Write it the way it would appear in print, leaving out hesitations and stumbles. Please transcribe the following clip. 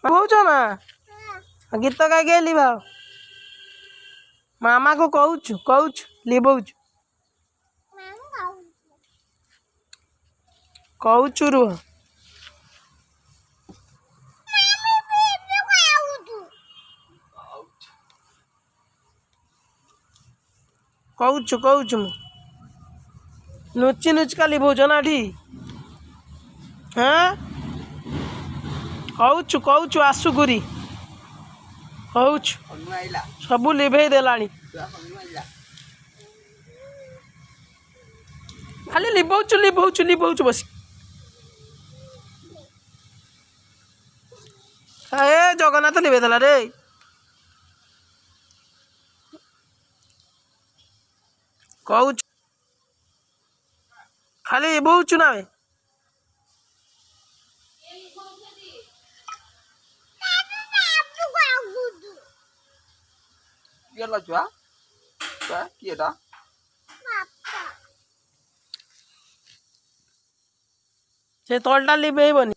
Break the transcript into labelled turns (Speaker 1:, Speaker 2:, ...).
Speaker 1: କହୁଛ ନା ଗୀତ ଗାଇକି ଲିଭାଅ ମାମାକୁ କହୁଛୁ ଲିଭଉଛୁ କହୁଛୁ ରୁହ କହୁଛୁ ମୁଁ ନୁଚିକା ଲିଭଉଛ ନା ଏଠି କହୁଛୁ ଆସୁଗୁରି କହୁଛୁ ସବୁ ଲିଭେଇ ଦେଲାଣି ଖାଲି ଲିଭଉଛୁ ବସି ଏ ଜଗନ୍ନାଥ ଲିଭେଇ ଦେଲା ରେ କହୁଛୁ ଖାଲି ଲିଭଉଛୁ ନା ସେ ତଳଟା ଲିଭେଇବନି